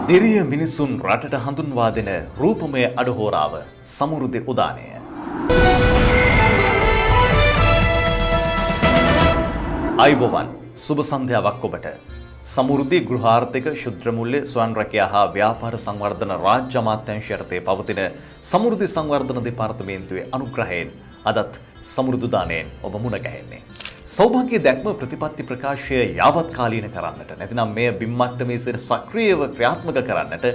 දිරිය මිනිසුන් රටට හඳුන්වා දෙන රූපමය අඩහෝරාව සමෘද්ධි උදානය. අයිබෝවන් සුබ සන්ධ්‍යාවක් ඔබට. සමෘද්ධි ගෘහාර්ථික ශුද්‍ර මුල්‍ය ස්වයං රැකියා හා ව්‍යාපාර සංවර්ධන රාජ්‍ය අමාත්‍යාංශය යටතේ පවතින සමෘද්ධි සංවර්ධන දෙපාර්තමේන්තුවේ අනුග්‍රහයෙන් අදත් සමෘද්ධි උදානයෙන් ඔබ මුණ ගැහෙන්නේ. සෞභාග්‍ය දැක්ම ප්‍රතිපත්ති ප්‍රකාශය යාවත් කාලීන කරන්නට නැතිනම් මෙය බිම්මට්ටමේ සිට සක්‍රියව ක්‍රියාත්මක කරන්නට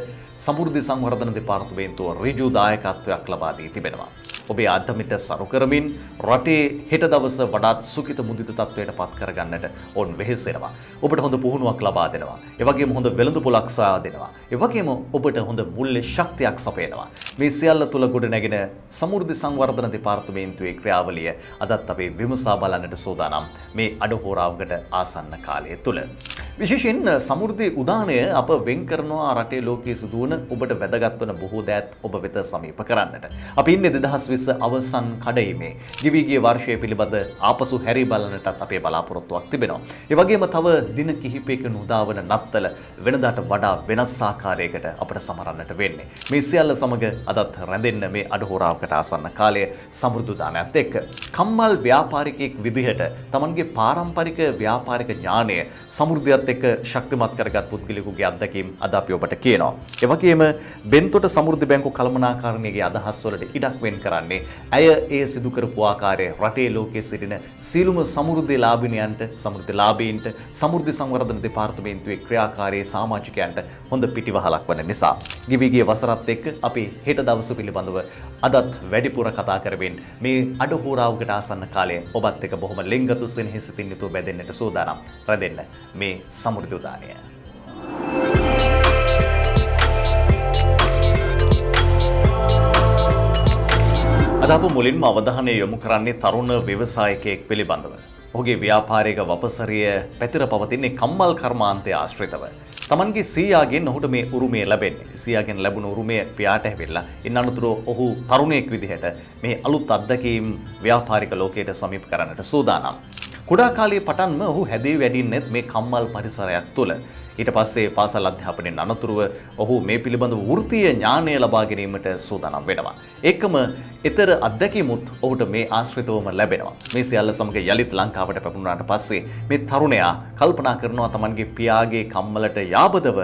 සමෘද්ධි සංවර්ධන දෙපාර්තමේන්තුව ඍජු දායකත්වයක් ලබා දී තිබෙනවා. ඔබේ අධමිට සරු කරමින් රටේ හෙට දවස වඩාත් සුඛිත මුදිත තත්වයට පත් කරගන්නට ඔවුන් වෙහෙසෙනවා. ඔබට හොඳ පුහුණුවක් ලබා දෙනවා. ඒ වගේම හොඳ වෙළඳපොළක් සොයා දෙනවා. ඒ වගේම ඔබට හොඳ මුල්‍ය ශක්තියක් සපයනවා. මේ සියල්ල තුල ගොඩ නැගෙන සමෘද්ධි සංවර්ධන දෙපාර්තමේන්තුවේ ක්‍රියාවලිය අදත් අපි විමසා බලන්නට සූදානම් මේ අඩහෝරාවකට ආසන්න කාලය තුල. විශේෂයෙන් සමෘද්ධි උදානය අප වෙන් කරනවා රටේ ලෝකයේ සිදුවන ඔබට වැදගත් වන බොහෝ දෑත් ඔබ වෙත සමීප කරන්නට. අපි ඉන්නේ 2020 අවසන් කඩයිමේ. ගෙවි ගිය වර්ෂය පිළිබඳ ආපසු හැරී බලන්නටත් අපේ බලාපොරොත්තුවක් තිබෙනවා. ඒ වගේම තව දින කිහිපයකින් උදාවන නත්තල වෙනදාට වඩා වෙනස් ආකාරයකට අපට සමරන්නට වෙන්නේ. මේ සියල්ල සමග අදත් රැඳෙන්න මේ අඩහෝරාවකට ආසන්න කාලය සමෘද්ධි උදානයත් එක්ක. කම්මල් ව්‍යාපාරිකයෙක් විදිහට තමන්ගේ පාරම්පරික ව්‍යාපාරික ඥානය සමෘද්ධියත් එක්ක ශක්තිමත් කරගත් පුද්ගලයෙකුගේ අත්දැකීම් අද අපි ඔබට කියනවා. ඒ වගේම බෙන්තොට සමෘද්ධි බැංකු කළමනාකරණයේ අදහස් වලට ඉඩක් වෙන් කරන්නේ ඇය ඒ සිදු කරපු ආකාරය රටේ ලෝකයේ සිටින සීලුම සමෘද්ධි ලාභිනියන්ට සමෘද්ධි ලාභීන්ට සමෘද්ධි සංවර්ධන දෙපාර්තමේන්තුවේ ක්‍රියාකාරී සමාජිකයන්ට හොඳ පිටිවහලක් වන නිසා ගිවි ගිය වසරත් එක්ක අපි හෙට දවස පිළිබඳව අදත් වැඩිපුර කතා කරමින් මේ අඩහෝරාවකට ආසන්න කාලය ඔබත් එක්ක බොහොම ලෙන්ගතු සෙනෙහසිතින් යුතුව බැඳෙන්නට සූදානම්. රැඳෙන්න මේ සමෘද්ධි උදානය. අද අප මුලින්ම අවධානය යොමු කරන්නේ තරුණ ව්‍යවසායකයෙක් පිළිබඳව. ඔහුගේ ව්‍යාපාරික වපසරිය පැතිර පවතින්නේ කම්මල් කර්මාන්තය ආශ්‍රිතව. තමන්ගේ සීයාගෙන් ඔහුට මේ උරුමය ලැබෙන්නේ. සීයාගෙන් ලැබුණු උරුමය පියාට හැවිල්ලා ඉන් අනතුරුව ඔහු තරුණයෙක් විදිහට මේ අලුත් අත්දැකීම් ව්‍යාපාරික ලෝකයට සමීප කරන්නට සූදානම්. කුඩා කාලයේ පටන්ම ඔහු හැදී වැඩින්නෙත් මේ කම්මල් පරිසරයක් තුළ. ඊට පස්සේ පාසල් අධ්‍යාපනයෙන් අනතුරුව ඔහු මේ පිළිබඳව වෘත්තීය ඥානය ලබා ගැනීමට සූදානම් වෙනවා. ඒකම ඊතර අත්දැකීමුත් ඔහුට මේ ආශ්‍රිතවම ලැබෙනවා. මේ සියල්ල සමග යලිත් ලංකාවට පැමුණාට පස්සේ මේ තරුණයා කල්පනා කරනවා තමන්ගේ පියාගේ කම්මලට යාබදව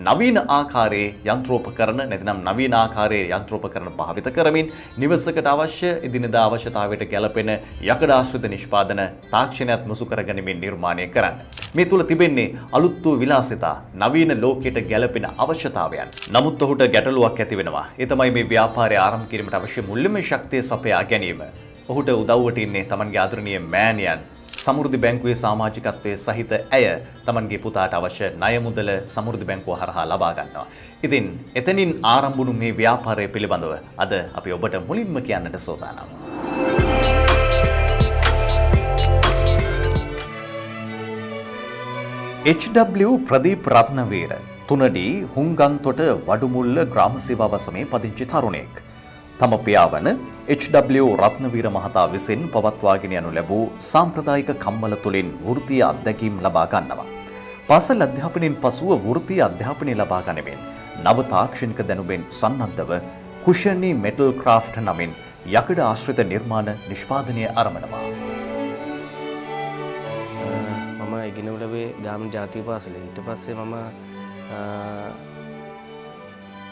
නවීන ආකාරයේ යන්ත්‍රෝපකරණ නැතිනම් නවීන ආකාරයේ යන්ත්‍රෝපකරණ භාවිත කරමින් නිවසකට අවශ්‍ය එදිනෙදා අවශ්‍යතාවයට ගැලපෙන යකඩ ආශ්‍රිත නිෂ්පාදන තාක්ෂණයත් මුසු කරගැනීමෙන් නිර්මාණය කරන්න. මේ තුල තිබෙන්නේ අලුත් වූ විලාසිතා නවීන ලෝකයට ගැලපෙන අවශ්‍යතාවයන්. නමුත් ඔහුට ගැටලුවක් ඇති වෙනවා. ඒ තමයි මේ ව්‍යාපාරය ආරම්භ කිරීමට අවශ්‍ය මුල්‍යමය ශක්තිය සපයා ගැනීම. ඔහුට උදව්වට ඉන්නේ තමන්ගේ ආදරණීය මෑණියන්. සමෘද්ධි බැංකුවේ සමාජිකත්වයේ සහිත ඇය තමන්ගේ පුතාට අවශ්‍ය ණය මුදල සමෘද්ධි බැංකුව හරහා ලබා ගන්නවා. ඉතින් එතනින් ආරම්භ වුණු මේ ව්‍යාපාරය පිළිබඳව අද අපි ඔබට මුලින්ම කියන්නට සූදානම්. HW ප්‍රදීප් රත්නවීර තුනඩි හුංගන්තොට වඩුමුල්ල ග්‍රාම සේවා වසමේ පදිංචි තරුණයෙක්. තම පියා වන HW රත්නවීර මහතා විසින් පවත්වාගෙන යනු ලැබූ සාම්ප්‍රදායික කම්මල තුළින් වෘත්තීය අත්දැකීම් ලබා ගන්නවා. පාසල් අධ්‍යාපනයෙන් පසුව වෘත්තීය අධ්‍යාපනය ලබා ගනිමින් නව තාක්ෂණික දැනුමෙන් සන්නද්ධව කුෂනි මෙටල් ක්‍රාෆ්ට් නමින් යකඩ ආශ්‍රිත නිර්මාණ නිෂ්පාදනය ආරම්භනවා. ඉගෙනු ලැබේ ගාමිණී ජාතික පාසලේ. ඊට පස්සේ මම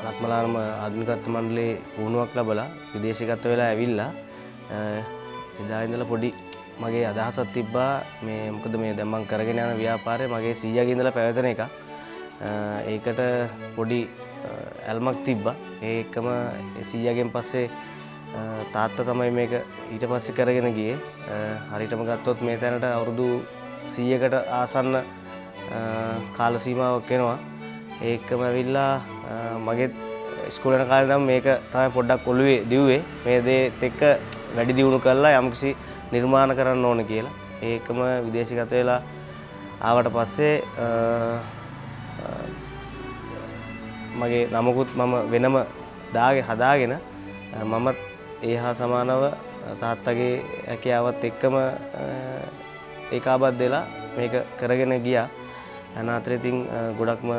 රත්මලානම ආධුනිකත්ව මණ්ඩලයේ පුහුණුවක් ලැබලා විදේශගත වෙලා ඇවිල්ලා එදා ඉඳලා පොඩි මගේ අදහසක් තිබ්බා මේ මොකද මේ දැන් මම කරගෙන යන ව්‍යාපාරය මගේ සීයාගේ ඉඳලා පැවැතෙන එක. ඒකට පොඩි ඇල්මක් තිබ්බා. ඒකම සීයාගෙන් පස්සේ තාත්තා තමයි මේක ඊට පස්සේ කරගෙන ගියේ. හරියටම ගත්තොත් මේ තැනට අවුරුදු 100කට ආසන්න කාල සීමාවක් වෙනවා. ඒකම ඇවිල්ලා මගේ ඉස්කෝලේ යන කාලේ නම් මේක තමයි පොඩ්ඩක් ඔළුවේ දිව්වේ. මේ දේත් එක්ක වැඩි දියුණු කරලා යම්කිසි නිර්මාණ කරන්න ඕන කියලා. ඒකම විදේශගත වෙලා ආවට පස්සේ මගේ නමකුත් මම වෙනම හදාගෙන මමත් ඒ හා සමානව තාත්තගේ හැකියාවත් එක්කම ඒකාබද්ධ වෙලා මේක කරගෙන ගියා. යන අතරේ ඉතින් ගොඩක්ම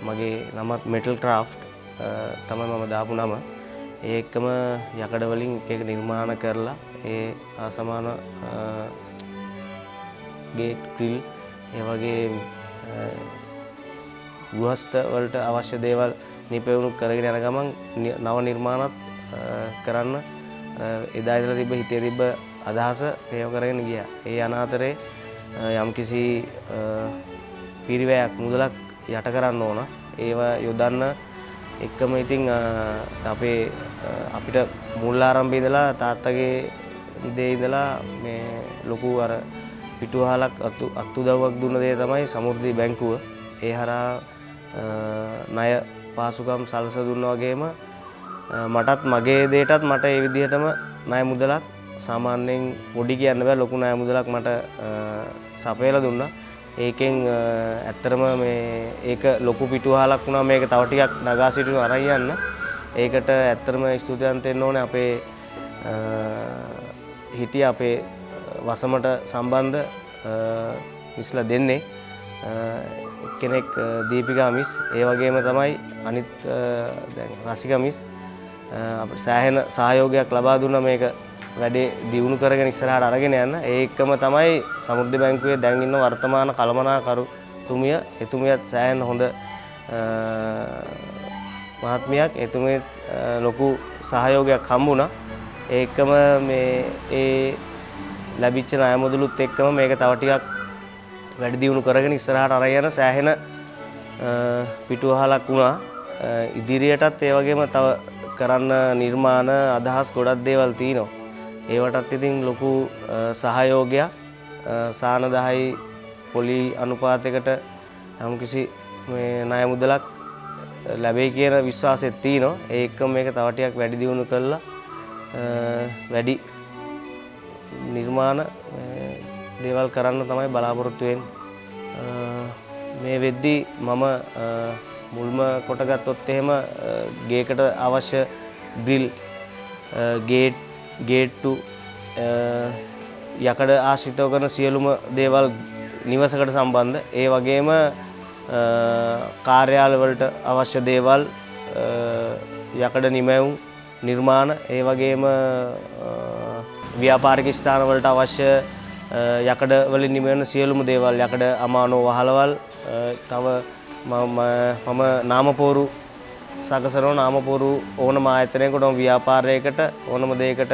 මගේ නමත් මෙටල් ක්‍රාෆ්ට් තමයි මම දාපු නම. ඒ එක්කම යකඩ වලින් එක නිර්මාණ කරලා ඒ හා සමාන ගේට් ග්‍රිල් ඒ වගේ ගෘහස්ත වලට අවශ්‍ය දේවල් නිපැවුණු කරගෙන යන ගමන් නව නිර්මාණත් කරන්න එදා ඉඳලා තිබ්බ හිතේ තිබ්බ අදහස ප්‍රයෝග කරගෙන ගියා. ඒ යන අතරේ යම්කිසි පිරිවැයක් මුදලක් යට කරන්න ඕන. ඒවා යොදන්න එක්කම ඉතින් අපිට මුල් ආරම්භයේ ඉඳලා තාත්තගේ දේ ඉඳලා මේ ලොකු අර පිටුවහලක් අත්උදව්වක් දුන්න දේ තමයි සමෘද්ධි බැංකුව. ඒ හරහා ණය පාසුකම් සලස දුන්නා වගේම මටත් මගේ දේටත් මට ඒ විදිහටම ණය මුදලක් සාමාන්‍යයෙන් පොඩි කියන්න බෑ ලොකු ණය මුදලක් මට සපයලා දුන්නා. ඒකෙන් ඇත්තටම ඒක ලොකු පිටුවහලක් වුණා. මේක තව ටිකක් නගා සිටුන අරන් යන්න. ඒකට ඇත්තටම ස්තුතිවන්ත වෙන්න ඕනේ අපේ හිටිය අපේ වසමට සම්බන්ධ මිස්ලා දෙන්නේ. කෙනෙක් දීපිකා මිස්, ඒ වගේම තමයි අනිත් දැන් රසිකා මිස් අපිට සෑහෙන සහයෝගයක් ලබා දුන්නා මේක වැඩේ දියුණු කරගෙන ඉස්සරහට අරගෙන යන්න. ඒ එක්කම තමයි සමෘද්ධි බැංකුවේ දැන් ඉන්න වර්තමාන කළමනාකරුතුමිය. එතුමියත් සෑහෙන හොඳ මහත්මියක්. එතුමියත් ලොකු සහයෝගයක් හම්බුණා. ඒ එක්කම ඒ ලැබිච්ච ණය මුදලුත් එක්කම මේක තව ටිකක් වැඩි දියුණු කරගෙන ඉස්සරහට අරගෙන යන සෑහෙන පිටුවහලක් වුණා. ඉදිරියටත් ඒ වගේම තව කරන්න නිර්මාණ අදහස් ගොඩක් දේවල් තියෙනවා. ඒවටත් ඉතින් ලොකු සහයෝගයක් සාන 10යි පොලි අනුපාතයකට යම්කිසි මේ ණය මුදලක් ලැබෙයි කියන විශ්වාසෙත් තියෙනවා. ඒ එක්කම මේක තව ටිකක් වැඩි දියුණු කරලා වැඩි නිර්මාණ දේවල් කරන්න තමයි බලාපොරොත්තු වෙන්නේ. මේ වෙද්දී මම මුල්ම කොට ගත්තොත් එහෙම ගේකට අවශ්‍ය ග්‍රිල් ගේට්ටු යකඩ ආශ්‍රිතව කරන සියලුම දේවල් නිවසකට සම්බන්ධ, ඒ වගේම කාර්යාලවලට අවශ්‍ය දේවල් යකඩ නිමැවුම් නිර්මාණ, ඒ වගේම ව්‍යාපාරික ස්ථානවලට අවශ්‍ය යකඩ වලින් නිමවන සියලුම දේවල්, යකඩ අමානෝ වහලවල්, තව මම නාමපෝරු සකසනවා. නාමපෝරු ඕනම ආයතනයකට ව්‍යාපාරයකට ඕනම දෙයකට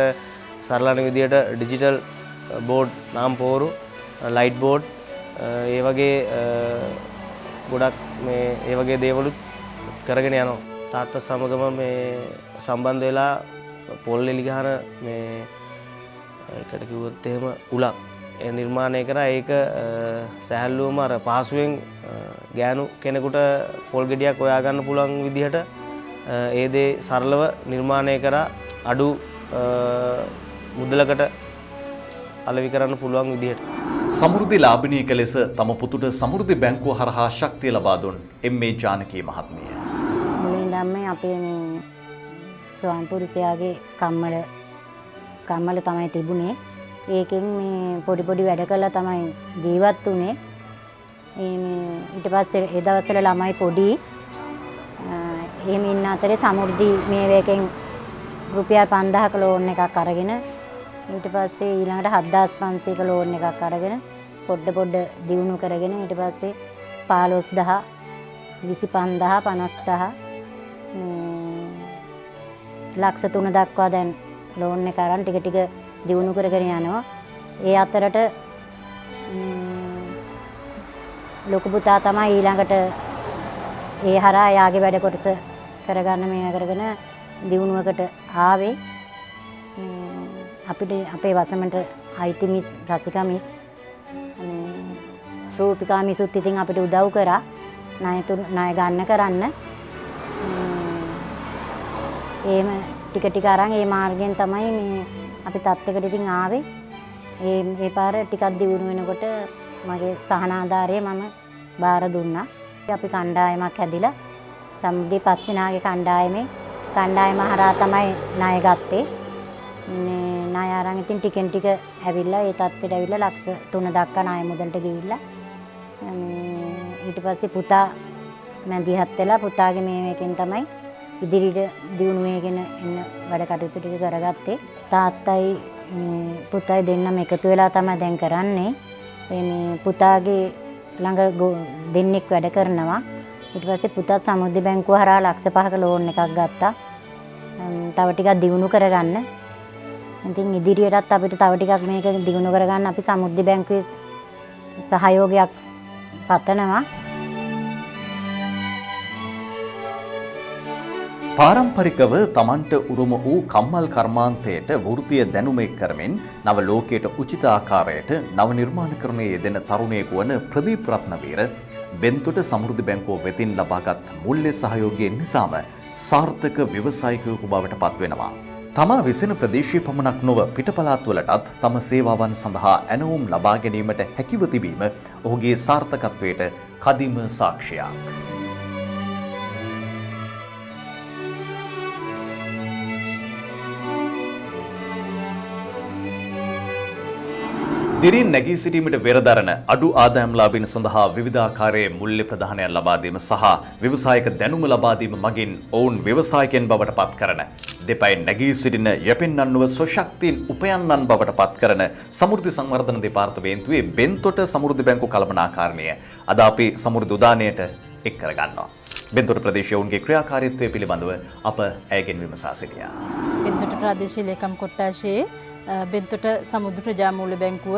සරලන විදියට ඩිජිටල් බෝඩ් නාමපෝරු, ලයිට් බෝඩ්, ඒ වගේ ගොඩක් ඒ වගේ දේවලුත් කරගෙන යනවා. තාත්තා සමගම මේ සම්බන්ධ වෙලා පොල් එලි ගහන ඒකට කිව්වොත් එහෙම උලක් නිර්මාණය කරා. ඒක සැහැල්ලුවම අර පහසුවෙන් ගෑනු කෙනෙකුට පොල් ගෙඩියක් හොයා ගන්න පුළුවන් විදිහට ඒ දේ සරලව නිර්මාණය කරා. අඩු මුදලකට අලෙවි කරන්න පුළුවන් විදිහට. සමෘද්ධි ලාභිනියක ලෙස තම පුතුට සමෘද්ධි බැංකුව හරහා ශක්තිය ලබා දුන් එම්.ඒ. ජානකී මහත්මිය. මුලින්දම අපේ මේ ස්වාමි පුරුෂයාගේ කම්මල තමයි තිබුණේ. ඒකෙන් මේ පොඩි වැඩ කළා තමයි ජීවත් වුනේ. ඊට පස්සේ ඒ දවස්වල ළමයි පොඩි. එහෙම ඉන්න අතරේ සමෘද්ධි මේ වේකෙන් රුපියල් 5000ක ලෝන් එකක් අරගෙන ඊට පස්සේ ඊළඟට 7500ක ලෝන් එකක් අරගෙන පොඩ දියුණු කරගෙන ඊට පස්සේ 15000 25000 50000 ලක්ෂ 3 දක්වා දැන් ලෝන් එක අරන් ටික දියුණු කරගෙන යනවා. ඒ අතරට ලොකු පුතා තමයි ඊළඟට ඒ හරහා යාගේ වැඩ කොටස කරගන්න මේ කරගෙන දියුණුවකට ආවේ. අපිට අපේ වසමට අයිති මිස් රසිකා මිස් රූපිකා මිසුත් ඉතින් අපිට උදව් කරා ණය ගන්න කරන්න. එහෙම ටික අරන් ඒ මාර්ගයෙන් තමයි මේ අපි තත්ත්වයකට ඉතින් ආවේ. ඒ පාර ටිකක් දියුණු වෙනකොට මගේ සහනාධාරය මම බාර දුන්නා. අපි කණ්ඩායමක් හැදිලා සම්මුති 5 දෙනාගේ කණ්ඩායමේ කණ්ඩායම හරහා තමයි ණය ගත්තේ. මේ ණය අරන් ඉතින් ටිකෙන් ටික ඇවිල්ලා ඒ තත්ත්වයට ඇවිල්ලා ලක්ෂ 3 දක්වා ණය මුදලට ගිහිල්ලා ඊට පස්සේ පුතා මැදිහත් වෙලා පුතාගේ මේකෙන් තමයි ඉදිරියට දියුණු වෙගෙන එන්න වැඩ කටයුතු ටික කරගත්තේ. තාත්තයි පුතයි දෙන්නම එකතු වෙලා තමයි දැන් කරන්නේ. මේ පුතාගේ ළඟ දෙන්නෙක් වැඩ කරනවා. ඊට පස්සේ පුතාත් සමුද්‍ර බැංකුව හරහා ලක්ෂ 5ක ලෝන් එකක් ගත්තා. තව ටිකක් දියුණු කරගන්න. ඉතින් ඉදිරියටත් අපිට තව ටිකක් මේක දියුණු කරගන්න අපි සමුද්‍ර බැංකුවේ සහයෝගයක් පතනවා. පාරම්පරිකව තමන්ට උරුම වූ කම්මල් කර්මාන්තයට වෘත්තීය දැනුම එක් කරමින් නව ලෝකයට උචිත ආකාරයට නව නිර්මාණකරණයේ යෙදෙන තරුණයෙකු වන ප්‍රදීප් රත්නවීර බෙන්තොට සමෘද්ධි බැංකුව වෙතින් ලබාගත් මුල්‍ය සහයෝගයෙන් නිසාම සාර්ථක ව්‍යවසායිකයෙකු බවට පත්වෙනවා. තමා වෙසෙන ප්‍රදේශයේ පමණක් නොව පිටපළාත්වලටත් තම සේවාවන් සඳහා ඇනවුම් ලබා ගැනීමට හැකිව තිබීම ඔහුගේ සාර්ථකත්වයට කදිම සාක්ෂියක්. දිරින් නැගී සිටීමට වෙරදරන අඩු ආදායම්ලාභීන් සඳහා විවිධාකාරයේ මුල්‍ය ප්‍රදානයන් ලබා දීම සහ ව්‍යවසායික දැනුම ලබා දීම මගින් ඔවුන් ව්‍යවසායකයන් බවට පත් කරන දෙපයින් නැගී සිටින යැපෙන්නන්ව ස්වශක්තියෙන් උපයන්නන් බවට පත් කරන සමෘද්ධි සංවර්ධන දෙපාර්තමේන්තුවේ බෙන්තොට සමෘද්ධි බැංකුව කළමනාකාරණය අද අපි සමෘද්ධි උදානයට එක් කරගන්නවා. බෙන්තොට ප්‍රදේශයේ ඔවුන්ගේ ක්‍රියාකාරීත්වය පිළිබඳව අප ඇයගෙන් විමසා සිටියා. බෙන්තොට ප්‍රාදේශීය ලේකම් කොට්ටාශයේ බෙන්තොට සමුද්‍ර ප්‍රජාමූල්‍ය බැංකුව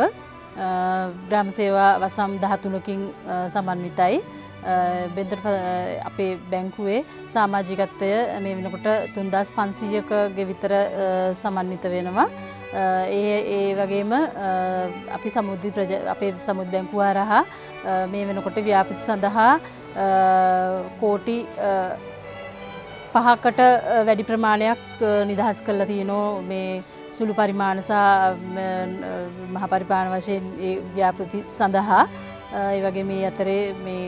ග්‍රාම සේවා වසම් 13කින් සමන්විතයි. බෙන්තොට අපේ බැංකුවේ සමාජිකත්වය මේ වෙනකොට 3500ක විතර සමන්විත වෙනවා. ඒ වගේම අපි අපේ සමුද්‍ර බැංකුව හරහා මේ වෙනකොට ව්‍යාපෘති සඳහා කෝටි 5කට වැඩි ප්‍රමාණයක් නිදහස් කරලා තියෙනවා. මේ සුළු පරිමාණ සහ මහ පරිමාණ වශයෙන් ඒ ව්‍යාපෘති සඳහා ඒ වගේ මේ අතරේ මේ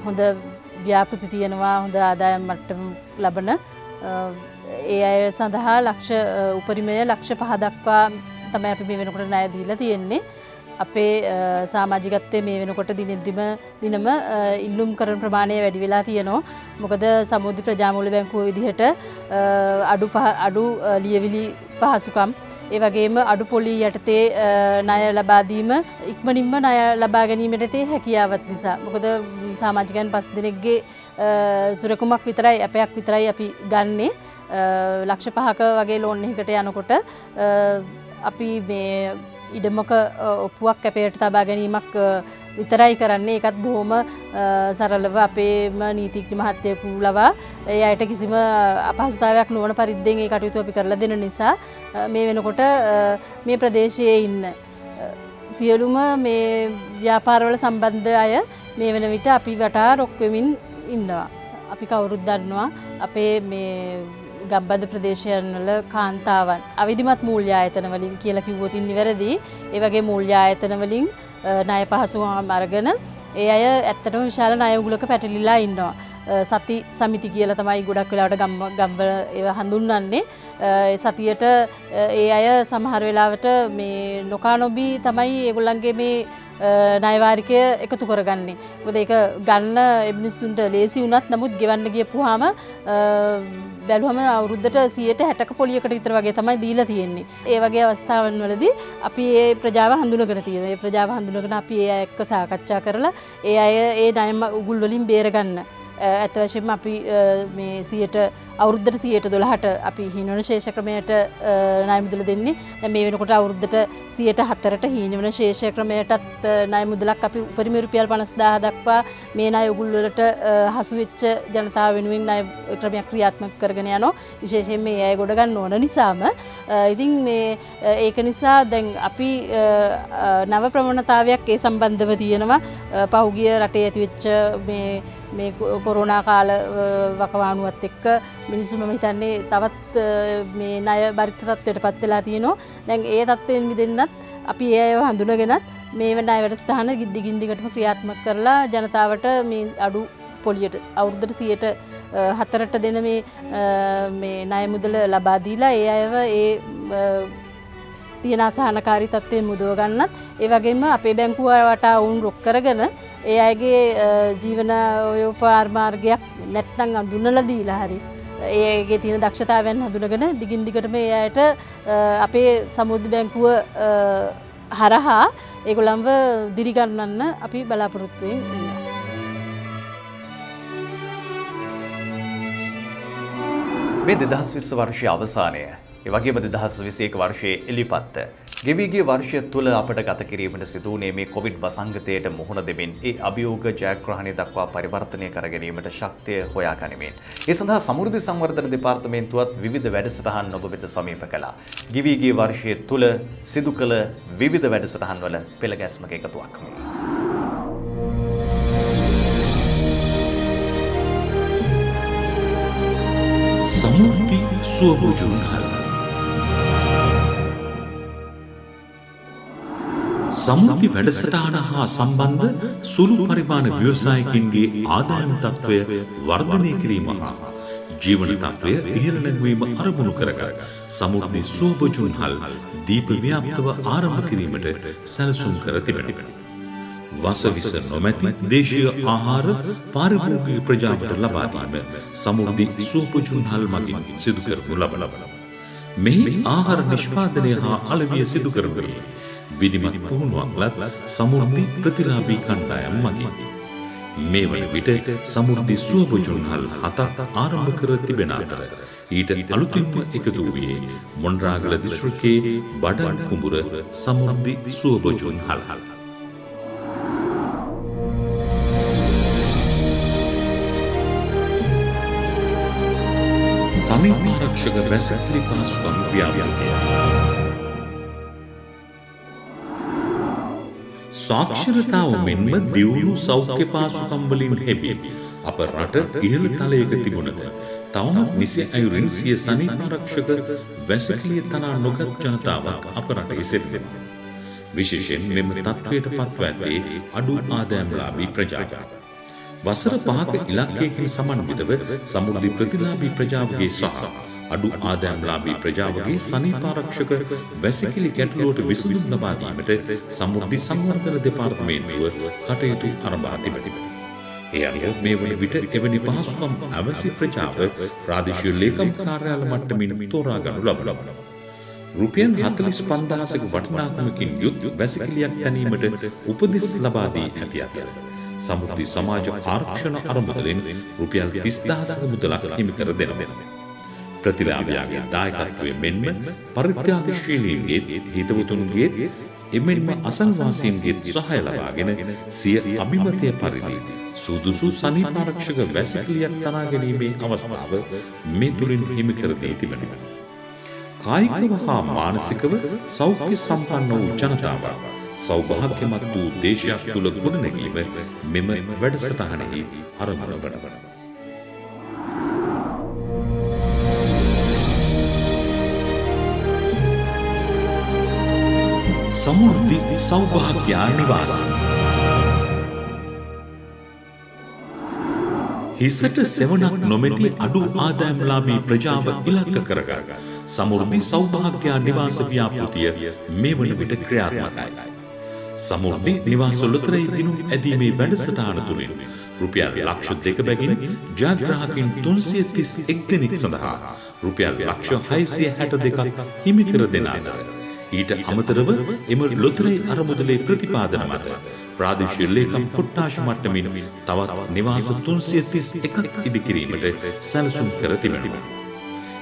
හොඳ ව්‍යාපෘති තියෙනවා, හොඳ ආදායම් මට්ටම ලබන ඒ අය සඳහා උපරිමය ලක්ෂ 5 දක්වා තමයි අපි මේ වෙනකොට ණය දීලා තියෙන්නේ. අපේ සමාජිකත්වයේ මේ වෙනකොට දිනම ඉල්ලුම් කරන ප්‍රමාණය වැඩි වෙලා තියෙනවා. මොකද සමෘද්ධි ප්‍රජාමූල්‍ය බැංකුව විදිහට අඩු ලියවිලි පහසුකම් ඒ වගේම අඩු පොලි යටතේ ණය ලබා දීම ඉක්මනින්ම ණය ලබා ගැනීමට හැකියාවක් නිසා. මොකද සමාජිකයන් 5 දෙනෙක්ගේ සුරකුමක් විතරයි අපයක් විතරයි අපි ගන්නෙ. ලක්ෂ 5ක වගේ ලෝන් එකකට යනකොට අපි මේ ඉඩමක ඔප්පුවක් කැපයට තබා ගැනීමක් විතරයි කරන්නේ. ඒකත් බොහොම සරලව අපේම නීතිඥ මහත්තයෙකු ලවා ඒ අයට කිසිම අපහසුතාවයක් නොවන පරිද්දෙන් ඒ කටයුතු අපි කරලා දෙන නිසා මේ වෙනකොට මේ ප්‍රදේශයේ ඉන්න සියලුම මේ ව්‍යාපාරවල සම්බන්ධ අය මේ වෙන විට අපි වටා රොක් වෙමින් ඉන්නවා. අපි කවුරුත් දන්නවා අපේ මේ ගම්බද ප්‍රදේශයන් වල කාන්තාවන් අවිධිමත් මූල්‍ය ආයතන වලින් කියලා කිව්වොත් නිවැරදි. ඒ වගේ මූල්‍ය ආයතන වලින් ණය පහසුකම් අරගෙන ඒ අය ඇත්තටම විශාල ණය උගුලක පැටලිලා ඉන්නවා. සති සමිති කියලා තමයි ගොඩක් වෙලාවට ගම්වල ඒවා හඳුන්වන්නේ. සතියට ඒ අය සමහර වෙලාවට මේ නොකානොබී තමයි ඒගොල්ලන්ගේ මේ ණය වාරිකය එකතු කරගන්නේ. මොකද ඒක ගන්න මිනිස්සුන්ට ලේසි වුණත් නමුත් ගෙවන්න ගියපුවාම බැලුවම අවුරුද්දට 160ක පොලියකට විතර වගේ තමයි දීලා තියෙන්නේ. ඒ වගේ අවස්ථාවන් වලදී අපි මේ ප්‍රජාව හඳුනගෙන තියෙනවා. මේ ප්‍රජාව හඳුනගෙන අපි ඒ අය එක්ක සාකච්ඡා කරලා ඒ අය ඒ ණය උගුල් වලින් බේරගන්න ඇත්ත වශයෙන්ම අපි මේ අවුරුද්දට 12ට අපි හීනවන ශේෂ ක්‍රමයට ණය මුදල දෙන්නේ. දැන් මේ වෙනකොට අවුරුද්දට 4ට හීනවන ශේෂ ක්‍රමයටත් ණය මුදලක් අපි උපරිම රුපියල් 50000 දක්වා මේ ණය උගුල් වලට හසු වෙච්ච ජනතාව වෙනුවෙන් ණය ක්‍රමයක් ක්‍රියාත්මක කරගෙන යනවා. විශේෂයෙන් මේ අය ගොඩ ගන්න ඕන නිසාම ඉතින් මේ ඒක නිසා දැන් අපි නව ප්‍රවණතාවයක් ඒ සම්බන්ධව තියෙනවා. පහුගිය රටේ ඇතිවෙච්ච මේ කොරෝනා කාල වකවානුවත් එක්ක මිනිස්සු මම හිතන්නේ තවත් මේ ණය බරිත තත්ත්වයට පත් වෙලා තියෙනවා. දැන් ඒ තත්ත්වයෙන් මිදෙන්නත් අපි ඒ අයව හඳුනගෙනත් මේ ණය වැඩසටහන දිගින් දිගටම ක්‍රියාත්මක කරලා ජනතාවට මේ අඩු පොලියට අවුරුද්දට 4% දෙන මේ ණය මුදල ලබා දීලා ඒ අයව ඒ තියෙන අසහනකාරී තත්ත්වයෙන් මුදව ගන්නත් ඒ වගේම අපේ බැංකුව වටා වුන් රොක් කරගෙන ඒ අයගේ ජීවන උපකාර මාර්ගයක් නැත්නම් අඳුනලා දීලා හරි ඒගේ තියෙන දක්ෂතාවයන් හඳුනගෙන දිගින් දිගටම ඒ අයට අපේ සමුද්‍ර බැංකුව හරහා ඒගොල්ලන්ව දිරිගන්නන්න අපි බලාපොරොත්තු වෙනවා. මේ 2020 වර්ෂයේ අවසානය, ඒ වගේම 2021 වර්ෂයේ එළිපත්ත ගෙවී ගිය වර්ෂය තුළ අපට ගත කිරීමට සිදු වුණේ මේ කොවිඩ් වසංගතයට මුහුණ දෙමින් ඒ අභියෝග ජයග්‍රහණය දක්වා පරිවර්තනය කර ගැනීමට ශක්තිය හොයා ගනිමින්. ඒ සඳහා සමෘද්ධි සංවර්ධන දෙපාර්තමේන්තුවත් විවිධ වැඩසටහන් ඔබ වෙත සමීප කළා. ගෙවී ගිය වර්ෂය තුළ සිදු කළ විවිධ වැඩසටහන් වල පෙළගැස්මක එකතුවක් මේ. සමෘද්ධි සුවභෝජනහල් සමෘද්ධි වැඩසටහන හා සම්බන්ධ සුළු පරිමාණ ව්‍යවසායකින්ගේ ආදායම් තත්ත්වය වර්ධනය කිරීම හා ජීවන තත්ත්වය ඉහළ නැංවීම අරමුණු කරගත් සමෘද්ධි සුවභෝජනහල් දීප ව්‍යාප්තව ආරම්භ කිරීමට සැලසුම් කර තිබෙනවා. වසවිස නොමැති දේශීය ආහාර පාරිභෝගික ප්‍රජාවට ලබා දීම සමෘද්ධි සුවභෝජනහල් මගින් සිදු කරනු ලබනවා. මෙහි ආහාර නිෂ්පාදනය හා අලෙවිය සිදු කරනුයේ විධිමත් පුහුණුවක් ලත් සමෘද්ධි ප්‍රතිලාභී කණ්ඩායම් මගින්. මේ වන විට සමෘද්ධි සුවභෝජනහල් 7ක් ආරම්භ කර තිබෙන අතර ඊට අලුතින්ම එකතු වූයේ මොණරාගල දිස්ත්‍රික්කයේ බඩන් කුඹුර සමෘද්ධි සුවභෝජනහල්. සමීප ආරක්ෂක වැසිකිලි පහසුකම් ව්‍යාපෘතිය. සාක්ෂරතාව මෙන්ම දියුණු සෞඛ්‍ය පහසුකම් වලින් හෙබි අප රට ඉහළ තලයක තිබුණද තවමත් නිසි අයුරින් සිය සනීප ආරක්ෂක වැසිකිළිය තනා නොගත් ජනතාවක් අප රටේ සිටිනවා. විශේෂයෙන් මෙම තත්ත්වයට පත්ව ඇත්තේ අඩු ආදායම්ලාභී ප්‍රජාව. වසර 5ක ඉලක්කයකින් සමන්විතව සමෘද්ධි ප්‍රතිලාභී ප්‍රජාවගේ සහ අඩු ආදායම්ලාභී ප්‍රජාවගේ සනීපාරක්ෂක වැසිකිලි ගැටලුවට විසඳුම් ලබා දීමට සමෘද්ධි සංවර්ධන දෙපාර්තමේන්තුව කටයුතු ආරම්භ තිබෙනවා. ඒ අනුව මේ වන විට එවැනි පහසුකම් අවශ්‍ය ප්‍රජාව ප්‍රාදේශීය ලේකම් කාර්යාල මට්ටමින් තෝරා ගනු ලබනවා. රුපියල් 45000ක වටිනාකමකින් යුත් වැසිකිලියක් තැනීමට උපදෙස් ලබා දී ඇති අතර සමෘද්ධි සමාජ ආරක්ෂණ අරමුදලෙන් රුපියල් 30000ක මුදලක් හිමි කර දෙනවා. ප්‍රතිලාභයාගේ දායකත්වය මෙන්ම පරිත්‍යාගශීලීන්ගේ හිතවතුන්ගේ එමෙන්ම අසල්වාසීන්ගේ සහාය ලබාගෙන සිය අභිමතය පරිදි සුදුසු සනීපාරක්ෂක වැසිකිළියක් තනා ගැනීමේ අවස්ථාව මේ තුලින් හිමි කර දී තිබෙනවා. කායිකව හා මානසිකව සෞඛ්‍ය සම්පන්න වූ ජනතාව සෞභාග්‍යමත් වූ දේශයක් තුළ ගොඩනැගීම මෙම වැඩසටහනෙහි අරමුණ වනවා. සමෘද්ධි සෞභාග්‍ය නිවාස හිසට සෙවණක් නොමැති අඩු ආදායම්ලාභී ප්‍රජාව ඉලක්ක කරගත් සමෘද්ධි සෞභාග්‍ය නිවාස ව්‍යාපෘතිය මේ වන විට ක්‍රියාත්මකයි. සමෘද්ධි නිවාස ලොතරැයි දිනුම් ඇදීමේ වැඩසටහන තුලින් රුපියල් ලක්ෂ 2 බැගින් ජයග්‍රාහකින් 331 දෙනෙක් සඳහා රුපියල් ලක්ෂ 662ක් හිමි කර දෙන අතර ඊට අමතරව එම ලොතරැයි අරමුදලේ ප්‍රතිපාදන මත ප්‍රාදේශීය ලේකම් කොට්ටාශ මට්ටමින් තවත් නිවාස 331ක් ඉදිකිරීමට සැලසුම් කර තිබෙනවා.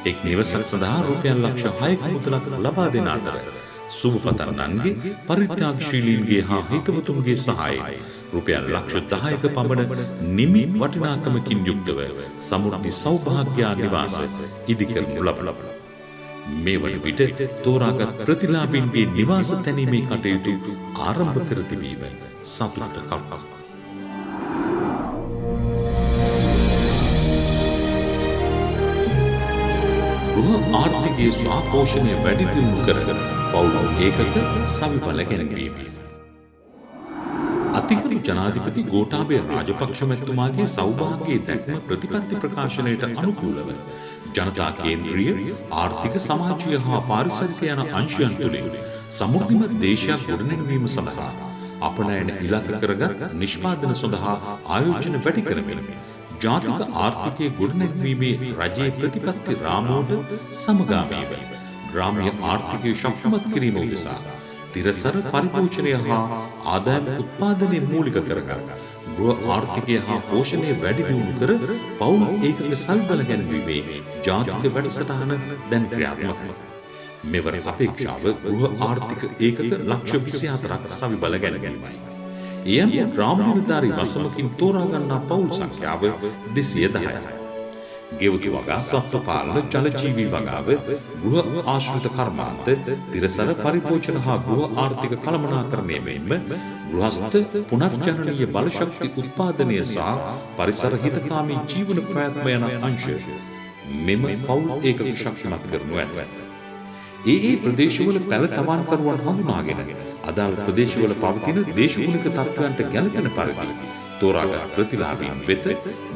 එක් නිවසක් සඳහා රුපියල් ලක්ෂ 6ක මුදලක් ලබා දෙන අතර සුබපතන්නන්ගේ පරිත්‍යාගශීලීන්ගේ හා හිතවතුන්ගේ සහායයෙන් රුපියල් ලක්ෂ 10ක පමණ නිමි වටිනාකමකින් යුක්තව සමෘද්ධි සෞභාග්‍ය නිවාස ඉදිකරනු ලබනවා. මේ වන විට තෝරාගත් ප්‍රතිලාභීන්ගේ නිවාස තැනීමේ කටයුතු ආරම්භ කර තිබීම සතුටට කරුණක්. ගෘහ ආර්ථිකයේ ස්වාපෝෂණය වැඩි දියුණු කර පවුල් ඒකක සවිඵල ගැනීම. අතිගරු ජනාධිපති ගෝඨාභය රාජපක්ෂ මැතිතුමාගේ සෞභාග්‍යයේ දැක්ම ප්‍රතිපත්ති ප්‍රකාශනයට අනුකූලව ජනතා කේන්ද්‍රීය ආර්ථික සමාජීය හා පාරිසරික යන අංශයන් තුළින් සමෘද්ධිමත් දේශයක් ගොඩනැගීම සඳහා අපනයන ඉලක්ක කරගත් නිෂ්පාදන සඳහා ආයෝජන වැඩි කරමින් ජාතික ආර්ථිකයේ ගොඩනැගීමේ රජයේ ප්‍රතිපත්ති රාමුවට සමගාමීව ග්‍රාමීය ආර්ථිකය ශක්තිමත් කිරීම උදෙසා තිරසර පරිපෝෂණය හා ආදායම උත්පාදනය මූලික කරගත් ගෘහ ආර්ථිකය හා පෝෂණය වැඩි දියුණු කර පවුල් ඒකක සල්බල ගැනීමේ ජාතික වැඩසටහන දැන් ක්‍රියාත්මකයි. මෙවර අපේක්ෂාව ගෘහ ආර්ථික ඒකක ලක්ෂ 24ක් සවිබල ගැනීමයි. ඒ අනුව ග්‍රාමීය නිලධාරී වසමකින් තෝරා ගන්නා පවුල් සංඛ්‍යාව 210යි. ගෙවතු වගා සත්ව පාලන ජලජීවී වගාව ගෘහ ආශ්‍රිත කර්මාන්ත තිරසර පරිපෝෂණ හා ගෘහ ආර්ථික කළමනාකරණය මෙන්ම ගෘහස්ත පුනර්ජනනීය බලශක්ති උත්පාදනය සහ පරිසර හිතකාමී ජීවන ප්‍රයත්න යන අංශ මෙම පවුල් ඒකක ශක්තිමත් කරනු ඇත. ඒ ප්‍රදේශවල පැල තවාන්කරුවන් හඳුනාගෙන අදාළ ප්‍රදේශවල පවතින දේශගුණික තත්ත්වයන්ට ගැළපෙන පරිදි තෝරාගත් ප්‍රතිලාභීන් වෙත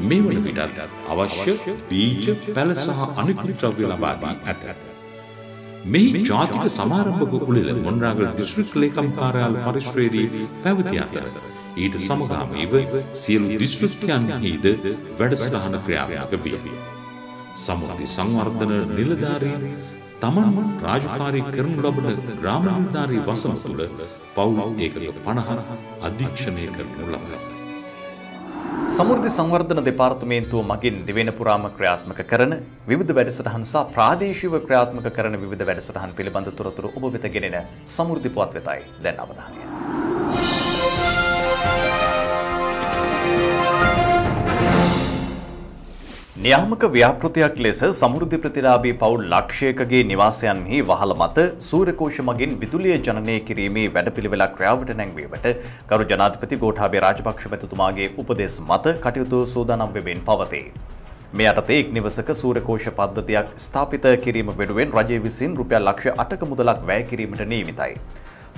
මේ වන විටත් අවශ්‍ය බීජ පැල සහ අනිකුත් ද්‍රව්‍ය ලබා දී ඇත. මේ ජාතික සමාරම්භක උළෙල මොණරාගල දිස්ත්‍රික් ලේකම් කාර්යාල පරිශ්‍රයේදී පැවති අතර ඊට සමගාමීව සියලු දිස්ත්‍රික්කයන්හිද වැඩසටහන ක්‍රියාත්මක විය. සමෘද්ධි සංවර්ධන නිලධාරීන් තමන් රාජකාරී කරනු ලබන ග්‍රාම නිලධාරී වසම තුළ පවුල් ඒකක 50 අධීක්ෂණය කරනු ලබයි. සමෘද්ධි සංවර්ධන දෙපාර්තමේන්තුව මගින් දිවෙන පුරාම ක්‍රියාත්මක කරන විවිධ වැඩසටහන් සහ ප්‍රාදේශීයව ක්‍රියාත්මක කරන විවිධ වැඩසටහන් පිළිබඳ තොරතුරු ඔබ වෙත ගෙනෙන සමෘද්ධි පුවත් වෙතයි දැන් අවධානය. නියාමක ව්‍යාපෘතියක් ලෙස සමෘද්ධි ප්‍රතිලාභී පවුල් ලක්ෂයකගේ නිවාසයන්හි වහල මත සූර්යකෝෂ මගින් විදුලිය ජනනය කිරීමේ වැඩපිළිවෙලක් ක්‍රියාවට නැංවීමට ගරු ජනාධිපති ගෝඨාභය රාජපක්ෂ මැතිතුමාගේ උපදෙස් මත කටයුතු සූදානම් වෙමින් පවතී. මේ යටතේ එක් නිවසක සූර්යකෝෂ පද්ධතියක් ස්ථාපිත කිරීම වෙනුවෙන් රජය විසින් රුපියල් ලක්ෂ 8ක මුදලක් වැය කිරීමට නියමිතයි.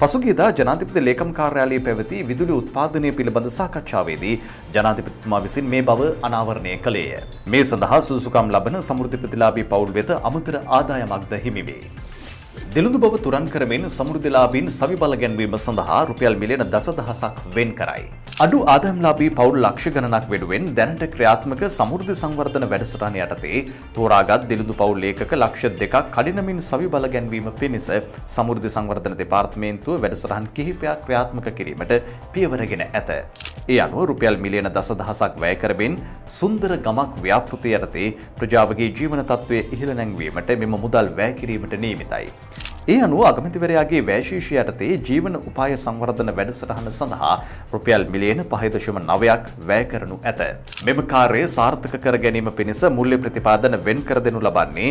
පසුගියදා ජනාධිපති ලේකම් කාර්යාලයේ පැවති විදුලි උත්පාදනය පිළිබඳ සාකච්ඡාවේදී ජනාධිපතිතුමා විසින් මේ බව අනාවරණය කළේය. මේ සඳහා සුදුසුකම් ලබන සමෘද්ධි ප්‍රතිලාභී පවුල් වෙත අමතර ආදායමක්ද හිමි වේ. දිළිඳු බව තුරන් කරමින් සමෘද්ධිලාභීන් සවිබල ගැන්වීම සඳහා රුපියල් මිලියන දසදහසක් වෙන් කරයි. අඩු ආදායම්ලාභී පවුල් ලක්ෂ ගණනක් වෙනුවෙන් දැනට ක්‍රියාත්මක සමෘද්ධි සංවර්ධන වැඩසටහන යටතේ තෝරාගත් දිළිඳු පවුල් ඒකක ලක්ෂ 2ක් කඩිනමින් සවිබල ගැන්වීම පිණිස සමෘද්ධි සංවර්ධන දෙපාර්තමේන්තුව වැඩසටහන් කිහිපයක් ක්‍රියාත්මක කිරීමට පියවරගෙන ඇත. ඒ අනුව රුපියල් මිලියන දසදහසක් වැය කරමින් සුන්දර ගමක් ව්‍යාපෘතිය යටතේ ප්‍රජාවගේ ජීවන තත්ත්වය ඉහළ නැංවීමට මෙම මුදල් වැය කිරීමට නියමිතයි. ඒ අනුව අගමැතිවරයාගේ වැයශීෂය යටතේ ජීවන උපාය සංවර්ධන වැඩසටහන සඳහා රුපියල් මිලියන 5.9ක් වැය කරනු ඇත. මෙම කාර්යය සාර්ථක කර ගැනීම පිණිස මූල්‍ය ප්‍රතිපාදන වෙන් කර දෙනු ලබන්නේ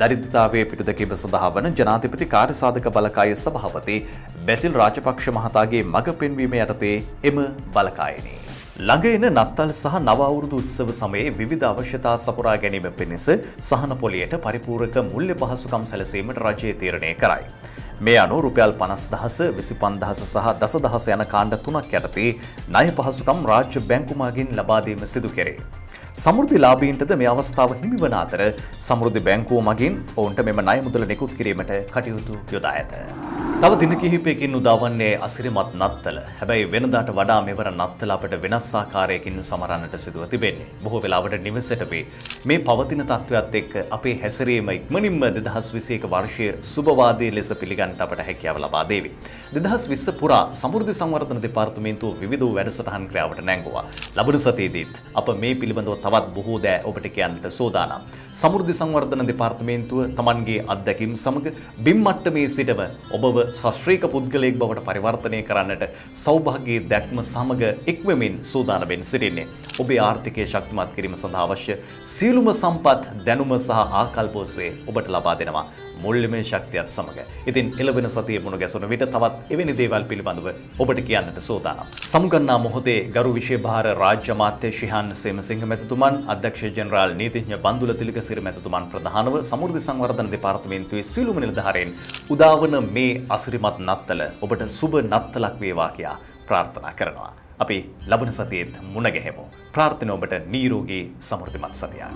දරිද්‍රතාවයේ පිටුදැකීම සඳහා වන ජනාධිපති කාර්යසාධක බලකායේ සභාපති බැසිල් රාජපක්ෂ මහතාගේ මඟ පෙන්වීම යටතේ එම බලකායනි. ළඟ එන නත්තල් සහ නව අවුරුදු උත්සව සමයේ විවිධ අවශ්‍යතා සපුරා ගැනීම පිණිස සහන පොලියට පරිපූර්ණක මූල්‍ය පහසුකම් සැලසීමට රජය තීරණය කරයි. මේ අනුව රුපියල් 50,000 25,000 සහ 10,000 යන කාණ්ඩ තුනක් යටතේ ණය පහසුකම් රාජ්‍ය බැංකු මාර්ගයෙන් ලබා දීම සිදු කෙරේ. සමෘද්ධිලාභීන්ටද මේ අවස්ථාව හිමිවන අතර සමෘද්ධි බැංකුව මගින් ඔවුන්ට මෙම ණය මුදල නිකුත් කිරීමට කටයුතු යොදා ඇත. තව දින කිහිපයකින් උදාවන්නේ අසිරිමත් නත්තල. හැබැයි වෙනදාට වඩා මෙවර නත්තල අපට වෙනස් ආකාරයකින් සමරන්නට සිදුව තිබෙන්නේ. බොහෝ වෙලාවට නිවසට මේ පවතින තත්ත්වයක් එක්ක අපේ හැසිරීම ඉක්මනින්ම 2021 වර්ෂයේ සුබවාදී ලෙස පිළිගන්නට අපට හැකියාව ලබා දේවි. 2020 පුරා සමෘද්ධි සංවර්ධන දෙපාර්තමේන්තුව විවිධ වැඩසටහන් ක්‍රියාවට නැංගුවා. ලබන සතියේදීත් අප මේ පිළිබඳව තවත් බොහෝ දෑ ඔබට කියන්නට සූදානම්. සමෘද්ධි සංවර්ධන දෙපාර්තමේන්තුව Tamanගේ අත්දැකීම් සමග බිම් මට්ටමේ සිටව ඔබව ශාස්ත්‍රීය පුද්ගලයෙක් බවට පරිවර්තනය කරන්නට සෞභාග්‍යයේ දැක්ම සමග එක්වෙමින් සූදානම්ෙන් සිටින්නේ. ඔබේ ආර්ථිකය ශක්තිමත් කිරීම සඳහා අවශ්‍ය සියලුම සම්පත් දැනුම සහ ආකල්ප ඔස්සේ ඔබට ලබා දෙනවා මුල්‍යමය ශක්තියත් සමග. ඉතින් එළවෙන සතියේ මුණ ගැසුණු විට තවත් එවැනි දේවල් පිළිබඳව ඔබට කියන්නට සූදානම්. සමුගන්නා මොහොතේ ගරු විශේෂ රාජ්‍ය අමාත්‍ය ශිහාන් සේමසිංහ මැතිතුමන්, අධ්‍යක්ෂ ජෙනරාල් නීතිඥ බන්දුල තිලකසිරි මැතිතුමන් ප්‍රධානව සමෘද්ධි සංවර්ධන දෙපාර්තමේන්තුවේ සියලුම නිලධාරීන් උදාවන මේ අසිරිමත් නත්තල ඔබට සුබ නත්තලක් වේවා කියා ප්‍රාර්ථනා කරනවා. අපි ලබන සතියේත් මුණ ගැහෙමු. ප්‍රාර්ථනා ඔබට නිරෝගී සමෘද්ධිමත් සතියක්.